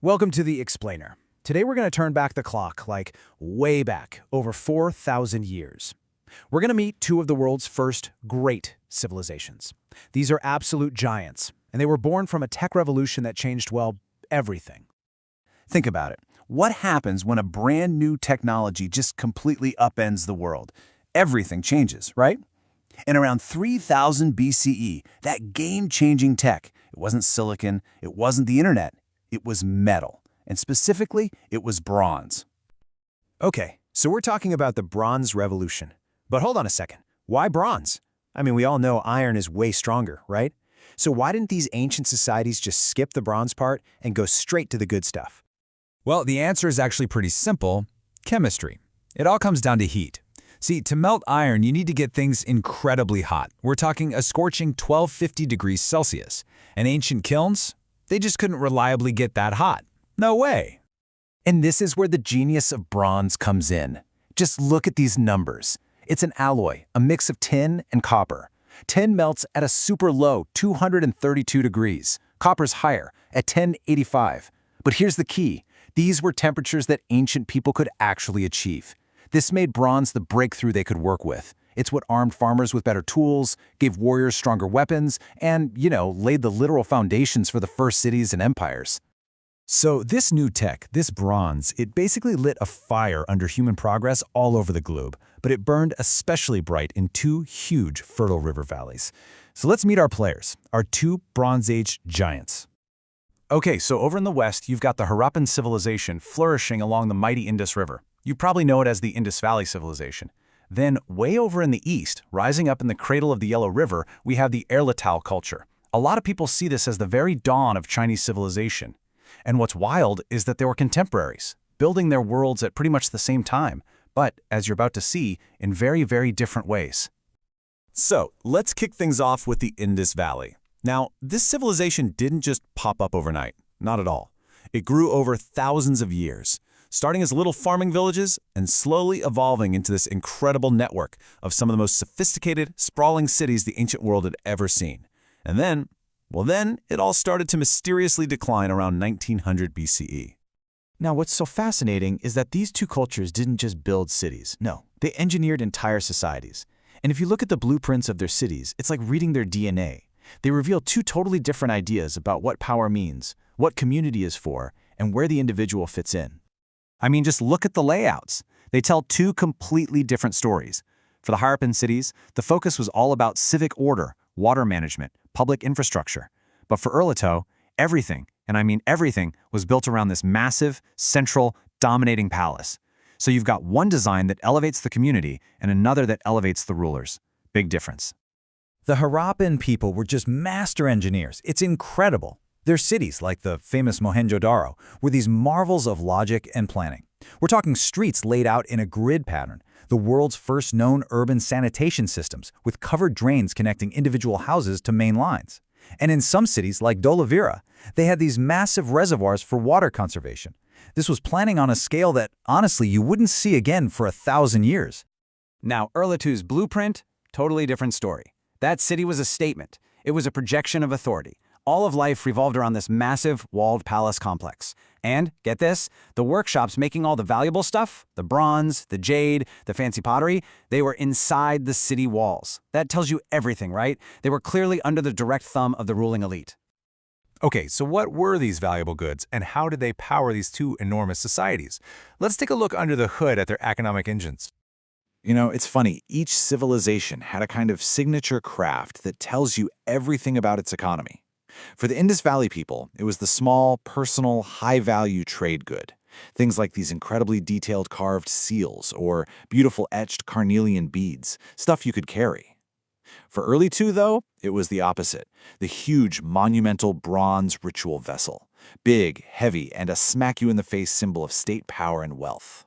Welcome to The Explainer. Today we're going to turn back the clock, like way back, over 4,000 years. We're going to meet two of the world's first great civilizations. These are absolute giants, and they were born from a tech revolution that changed, well, everything. Think about it. What happens when a brand new technology just completely upends the world? Everything changes, right? In around 3000 BCE, that game-changing tech, it wasn't silicon, it wasn't the internet, it was metal, and specifically, it was bronze. Okay, so we're talking about the Bronze Revolution. But hold on a second, why bronze? I mean, we all know iron is way stronger, right? So why didn't these ancient societies just skip the bronze part and go straight to the good stuff? Well, the answer is actually pretty simple: chemistry. It all comes down to heat. See, to melt iron, you need to get things incredibly hot. We're talking a scorching 1250 degrees Celsius. And ancient kilns? They just couldn't reliably get that hot. No way. And this is where the genius of bronze comes in. Just look at these numbers. It's an alloy, a mix of tin and copper. Tin melts at a super low 232 degrees. Copper's higher, at 1085. But here's the key. These were temperatures that ancient people could actually achieve. This made bronze the breakthrough they could work with. It's what armed farmers with better tools, gave warriors stronger weapons, and, laid the literal foundations for the first cities and empires. So this new tech, this bronze, it basically lit a fire under human progress all over the globe, but it burned especially bright in two huge fertile river valleys. So let's meet our players, our two Bronze Age giants. Okay, so over in the west, you've got the Harappan civilization flourishing along the mighty Indus River. You probably know it as the Indus Valley Civilization. Then, way over in the east, rising up in the cradle of the Yellow River, we have the Erletau culture. A lot of people see this as the very dawn of Chinese civilization. And what's wild is that they were contemporaries, building their worlds at pretty much the same time, but, as you're about to see, in very, very different ways. So, let's kick things off with the Indus Valley. Now, this civilization didn't just pop up overnight. Not at all. It grew over thousands of years, starting as little farming villages and slowly evolving into this incredible network of some of the most sophisticated, sprawling cities the ancient world had ever seen. And then, it all started to mysteriously decline around 1900 BCE. Now, what's so fascinating is that these two cultures didn't just build cities. No, they engineered entire societies. And if you look at the blueprints of their cities, it's like reading their DNA. They reveal two totally different ideas about what power means, what community is for, and where the individual fits in. I mean, just look at the layouts. They tell two completely different stories. For the Harappan cities, the focus was all about civic order, water management, public infrastructure. But for Erletau, everything, and I mean everything, was built around this massive, central, dominating palace. So you've got one design that elevates the community and another that elevates the rulers. Big difference. The Harappan people were just master engineers. It's incredible. Their cities, like the famous Mohenjo-Daro, were these marvels of logic and planning. We're talking streets laid out in a grid pattern, the world's first known urban sanitation systems, with covered drains connecting individual houses to main lines. And in some cities, like Dolavira, they had these massive reservoirs for water conservation. This was planning on a scale that, honestly, you wouldn't see again for 1,000 years. Now, Erletau's blueprint, totally different story. That city was a statement. It was a projection of authority. All of life revolved around this massive, walled palace complex. And, get this, the workshops making all the valuable stuff, the bronze, the jade, the fancy pottery, they were inside the city walls. That tells you everything, right? They were clearly under the direct thumb of the ruling elite. Okay, so what were these valuable goods, and how did they power these two enormous societies? Let's take a look under the hood at their economic engines. It's funny. Each civilization had a kind of signature craft that tells you everything about its economy. For the Indus Valley people, it was the small, personal, high-value trade good. Things like these incredibly detailed carved seals or beautiful etched carnelian beads, stuff you could carry. For Erletau, though, it was the opposite, the huge, monumental bronze ritual vessel. Big, heavy, and a smack-you-in-the-face symbol of state power and wealth.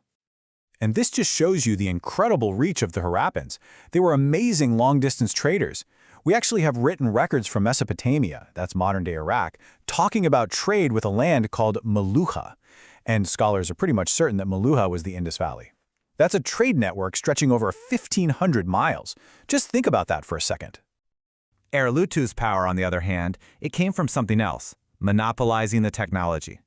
And this just shows you the incredible reach of the Harappans. They were amazing long-distance traders. We actually have written records from Mesopotamia, that's modern-day Iraq, talking about trade with a land called Meluha. And scholars are pretty much certain that Meluha was the Indus Valley. That's a trade network stretching over 1,500 miles. Just think about that for a second. Erletau's power, on the other hand, it came from something else, monopolizing the technology.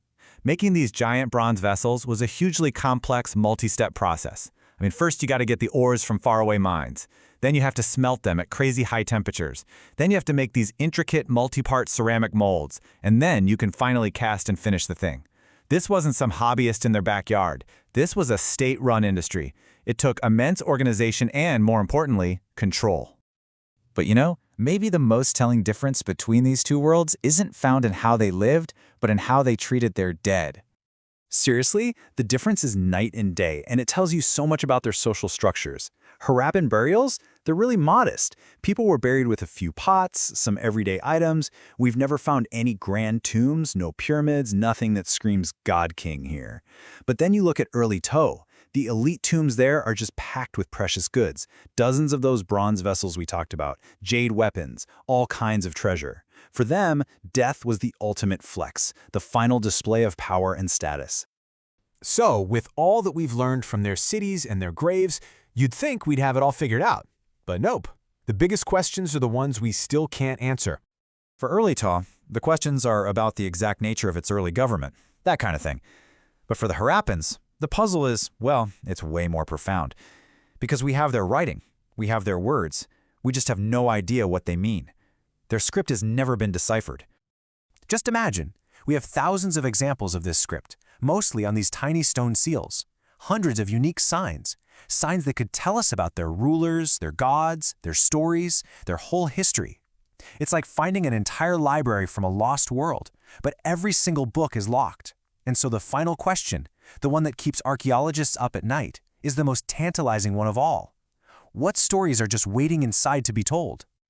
Making these giant bronze vessels was a hugely complex, multi-step process. First you got to get the ores from faraway mines. Then you have to smelt them at crazy high temperatures. Then you have to make these intricate, multi-part ceramic molds. And then you can finally cast and finish the thing. This wasn't some hobbyist in their backyard. This was a state-run industry. It took immense organization and, more importantly, control. But maybe the most telling difference between these two worlds isn't found in how they lived, but in how they treated their dead. Seriously, the difference is night and day, and it tells you so much about their social structures. Harappan burials, they're really modest. People were buried with a few pots, some everyday items. We've never found any grand tombs, no pyramids, nothing that screams God King here. But then you look at early Toe. The elite tombs there are just packed with precious goods. Dozens of those bronze vessels we talked about, jade weapons, all kinds of treasure. For them, death was the ultimate flex, the final display of power and status. So, with all that we've learned from their cities and their graves, you'd think we'd have it all figured out. But nope. The biggest questions are the ones we still can't answer. For early Ta, the questions are about the exact nature of its early government, that kind of thing. But for the Harappans, the puzzle is, well, it's way more profound. Because we have their writing, we have their words, we just have no idea what they mean. Their script has never been deciphered. Just imagine, we have thousands of examples of this script, mostly on these tiny stone seals. Hundreds of unique signs, signs that could tell us about their rulers, their gods, their stories, their whole history. It's like finding an entire library from a lost world, but every single book is locked. And so the final question, the one that keeps archaeologists up at night, is the most tantalizing one of all. What stories are just waiting inside to be told?